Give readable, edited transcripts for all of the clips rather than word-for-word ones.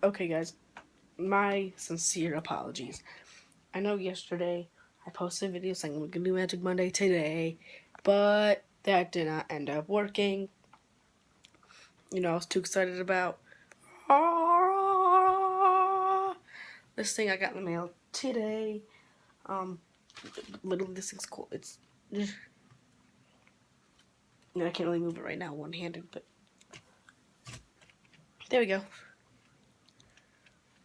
Okay, guys, my sincere apologies. I know yesterday I posted a video saying we're gonna do Magic Monday today, but that did not end up working. I was too excited about this thing I got in the mail today. Literally, this thing's cool. I can't really move it right now one-handed, but there we go.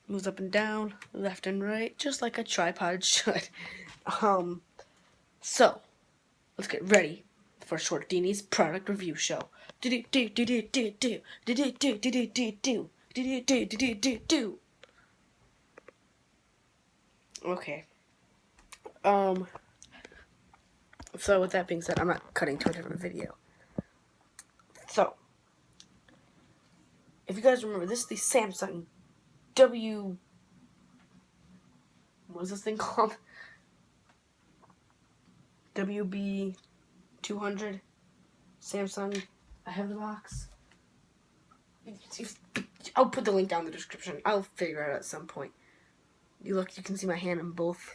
Moves up and down, left and right, just like a tripod should. So let's get ready for Shortdini's product review show. Okay. So with that being said, I'm not cutting to a different video. So, if you guys remember, this is the Samsung what is this thing called? WB200 Samsung. I have the box. I'll put the link down in the description. I'll figure it out at some point. You can see my hand on both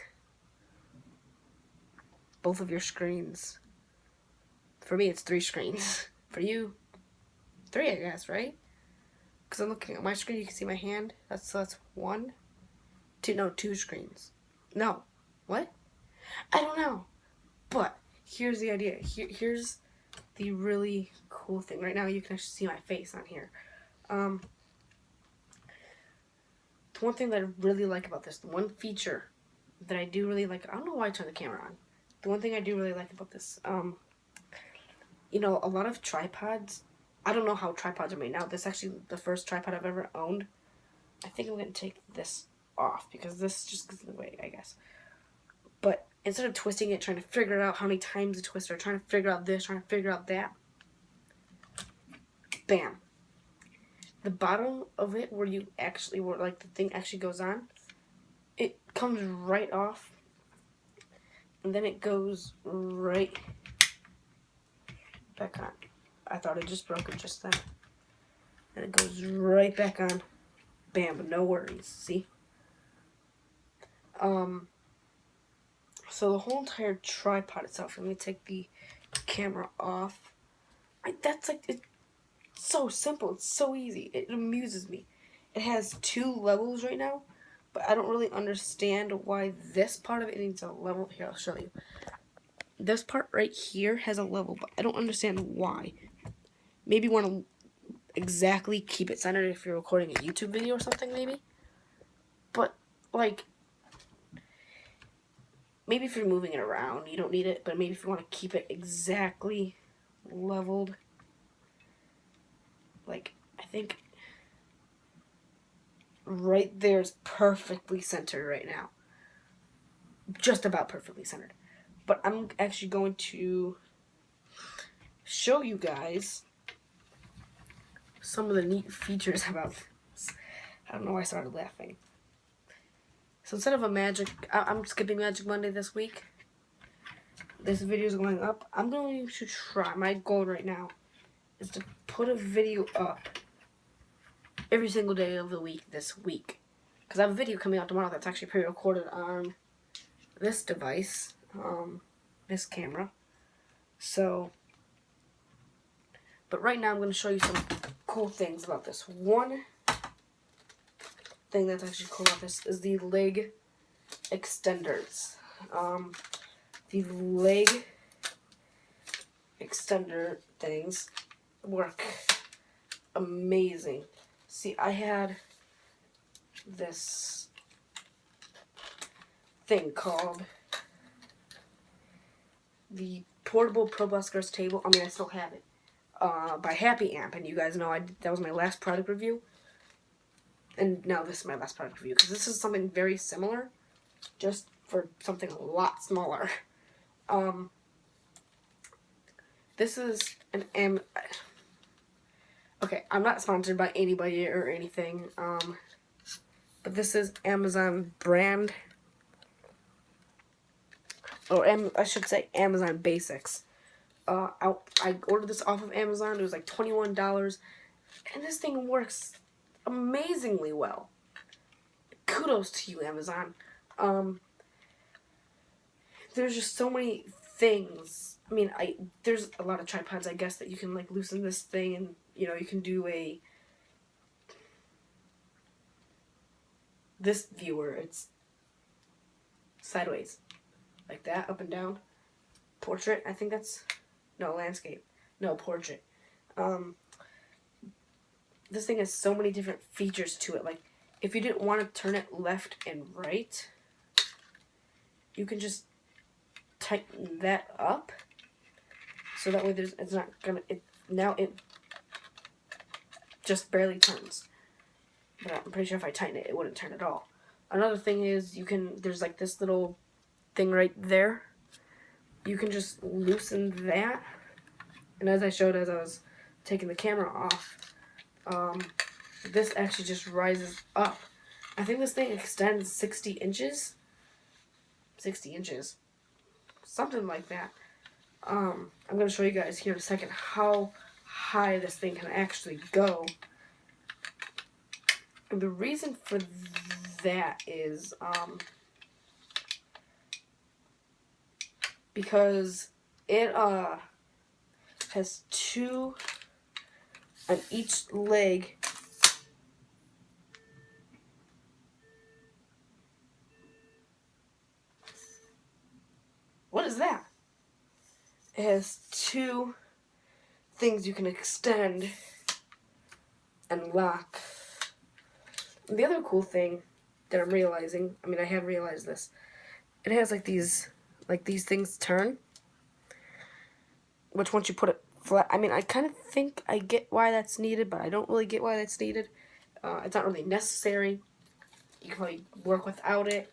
of your screens. For me, it's 3 screens. For you, 3, I guess, right? Because I'm looking at my screen, you can see my hand. That's 1, 2. No, 2 screens. No, what? I don't know. But here's the idea. Here's the really cool thing. Right now, you can actually see my face on here. The one thing that I really like about this, the one feature that I do really like, I don't know why I turned the camera on. The one thing I do really like about this, a lot of tripods, I don't know how tripods are made now. This is actually the first tripod I've ever owned. I think I'm going to take this off because this just gets in the way, I guess. But instead of twisting it, trying to figure out how many times to twist, or trying to figure out this, trying to figure out that, bam. The bottom of it, where the thing actually goes on, it comes right off, and then it goes right back on. I thought it just broke it just then. And it goes right back on. Bam, but no worries, see? So the whole entire tripod itself, let me take the camera off. It's so simple, it's so easy, it amuses me. It has 2 levels right now, but I don't really understand why this part of it needs a level. Here, I'll show you. This part right here has a level, but I don't understand why. Maybe you want to exactly keep it centered if you're recording a YouTube video or something, maybe. But, maybe if you're moving it around, you don't need it, but maybe if you want to keep it exactly leveled, I think right there is perfectly centered right now. Just about perfectly centered. But I'm actually going to show you guys some of the neat features about this. I don't know why I started laughing. So instead of I'm skipping Magic Monday this week. This video is going up. I'm going to try. My goal right now is to put a video up every single day of the week this week. Because I have a video coming out tomorrow that's actually pre-recorded on this device, this camera. So, but right now I'm going to show you some cool things about this. One thing that's actually cool about this is the leg extenders. The leg extender things work amazing. See, I had this thing called the Portable Probuscles Table. I still have it. By Happy Amp, and you guys know that was my last product review. And now this is my last product review, because this is something very similar, just for something a lot smaller. This is an okay, I'm not sponsored by anybody or anything, but this is Amazon brand, or I should say Amazon Basics. I ordered this off of Amazon. It was like $21, and this thing works amazingly well. Kudos to you, Amazon. There's just so many things. I mean, there's a lot of tripods, I guess, that you can like loosen this thing, and you know, you can do this viewer. It's sideways, like that, up and down. Portrait, I think that's, no, landscape, no, portrait. This thing has so many different features to it. Like, if you didn't want to turn it left and right, you can just tighten that up, so that way it's not gonna, now it just barely turns. But I'm pretty sure if I tighten it, it wouldn't turn at all. Another thing is, there's like this little thing right there. You can just loosen that. And as I showed as I was taking the camera off, this actually just rises up. I think this thing extends 60 inches. 60 inches. Something like that. I'm going to show you guys here in a second how high this thing can actually go. And the reason for that is because it has two on each leg. What is that? It has two things you can extend and lock. And the other cool thing that I'm realizing, I mean, I have realized this, it has like these things turn, which once you put it flat, I mean, I kind of think I get why that's needed, but I don't really get why that's needed. It's not really necessary. You can probably work without it.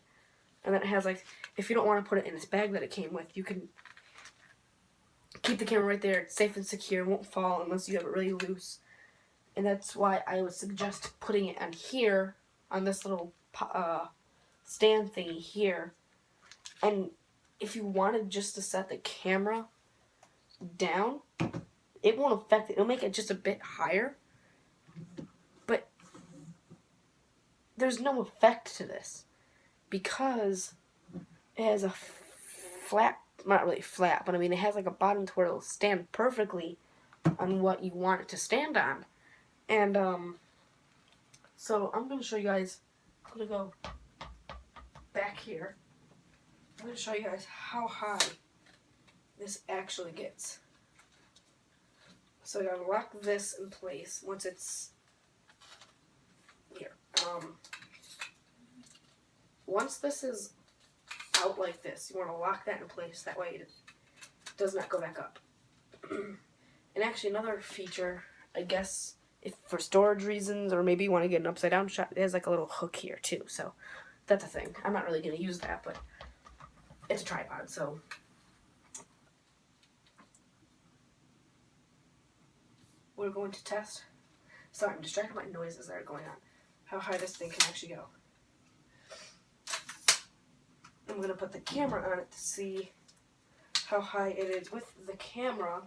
And then it has, like, if you don't want to put it in this bag that it came with, you can keep the camera right there. It's safe and secure. It won't fall unless you have it really loose. And that's why I would suggest putting it on here, on this little stand thingy here. And if you wanted just to set the camera down, it won't affect it. It'll make it just a bit higher. But there's no effect to this, because it has a flat, not really flat, but I mean it has like a bottom to where it'll stand perfectly on what you want it to stand on. And so I'm going to show you guys, I'm going to go back here. I'm going to show you guys how high this actually gets. So I got to lock this in place once it's here. Once this is out like this, you want to lock that in place. That way it does not go back up. And actually another feature, I guess, if for storage reasons, or maybe you want to get an upside down shot, it has like a little hook here too. So that's a thing. I'm not really going to use that, but it's a tripod, so. We're going to test. Sorry, I'm distracted by noises that are going on. How high this thing can actually go. I'm going to put the camera on it to see how high it is with the camera.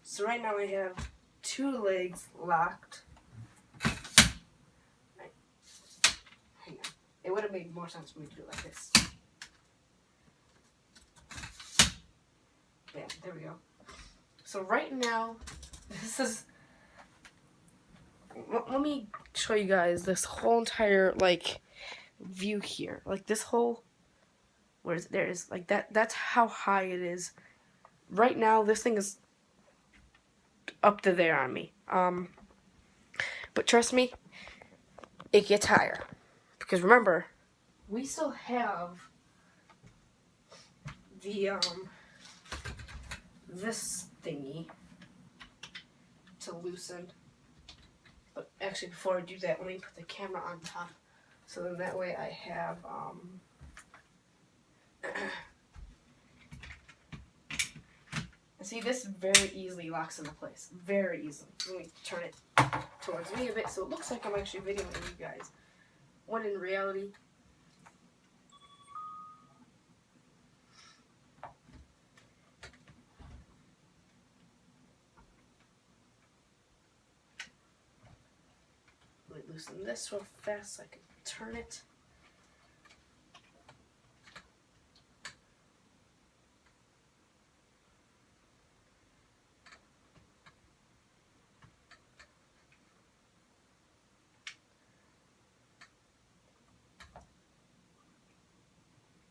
So right now I have two legs locked. Right. Hang on. It would have made more sense for me to do it like this. Yeah, there we go. So right now, this is, let me show you guys this whole entire, like, view here. Like, this whole, where is it? There it is. Like, that's how high it is. Right now, this thing is up to there on me. But trust me, it gets higher. Because remember, we still have the, this thingy to loosen. But actually, before I do that, let me put the camera on top. So then that way I have, see, this very easily locks into place. Very easily. Let me turn it towards me a bit so it looks like I'm actually videoing you guys. When in reality, loosen this real fast so I can turn it.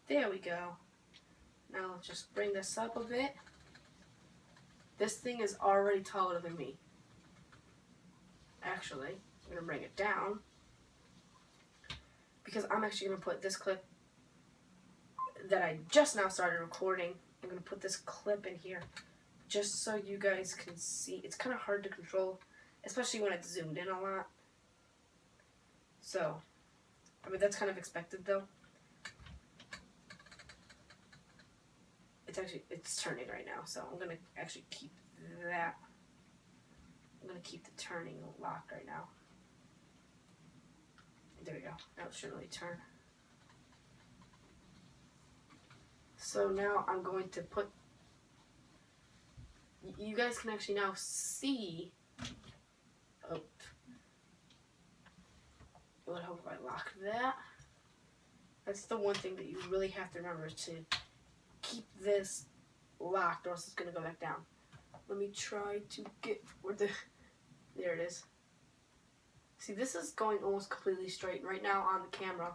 There we go. Now let's just bring this up a bit. This thing is already taller than me. Actually, I'm going to bring it down because I'm actually going to put this clip that I just now started recording. I'm going to put this clip in here just so you guys can see. It's kind of hard to control, especially when it's zoomed in a lot. So, I mean, that's kind of expected though. It's turning right now, so I'm going to actually keep that. I'm going to keep the turning locked right now. There we go. Now it shouldn't really turn. So now I'm going to put... You guys can actually now see... Oh. It would help if I lock that. That's the one thing that you really have to remember, is to keep this locked or else it's going to go back down. Let me try to get where the... There it is. See, this is going almost completely straight. Right now on the camera,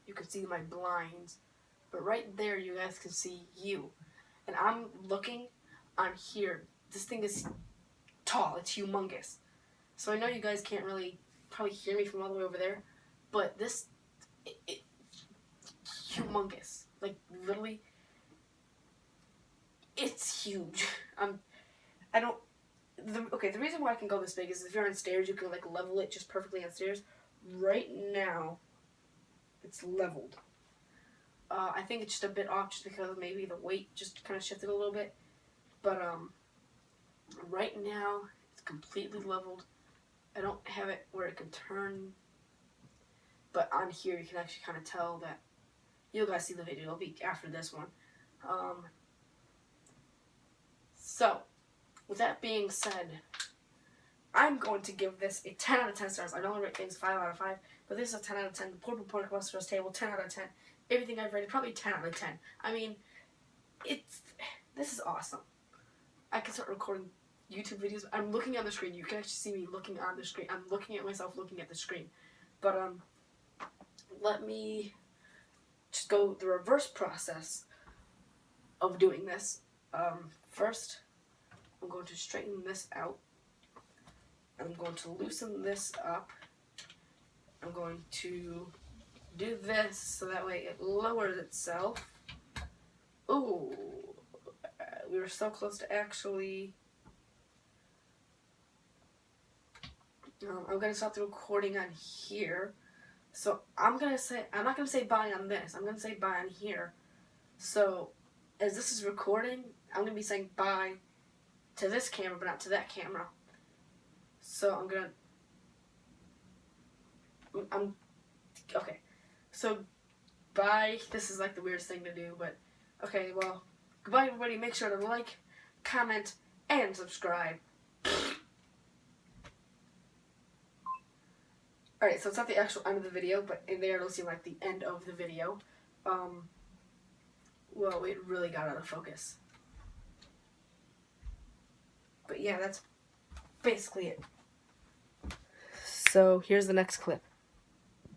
you can see my blinds. But right there, you guys can see you. And I'm looking on here. This thing is tall. It's humongous. So I know you guys can't really probably hear me from all the way over there. But this, humongous. Like, literally, it's huge. The reason why I can go this big is if you're on stairs, you can like level it just perfectly on stairs. Right now, it's leveled. I think it's just a bit off just because maybe the weight just kind of shifted a little bit. But right now, it's completely leveled. I don't have it where it can turn. But on here, you can actually kind of tell that. You'll guys see the video. It'll be after this one. So, with that being said, I'm going to give this a 10 out of 10 stars. I normally rate things 5 out of 5, but this is a 10 out of 10. The portable portable stars table, 10 out of 10. Everything I've rated, probably 10 out of 10. I mean, this is awesome. I can start recording YouTube videos. I'm looking on the screen. You can actually see me looking on the screen. I'm looking at myself looking at the screen. But let me just go the reverse process of doing this. First, I'm going to straighten this out. I'm going to loosen this up. I'm going to do this so that way it lowers itself. Ooh, we were so close to actually... I'm going to stop the recording on here. So I'm not going to say bye on this. I'm going to say bye on here. So as this is recording, I'm going to be saying bye to this camera, but not to that camera. So okay. So, bye. This is like the weirdest thing to do, but okay, well, goodbye everybody. Make sure to like, comment, and subscribe. Alright, so it's not the actual end of the video, but in there it'll seem like the end of the video. Well, it really got out of focus. But yeah, that's basically it. So here's the next clip.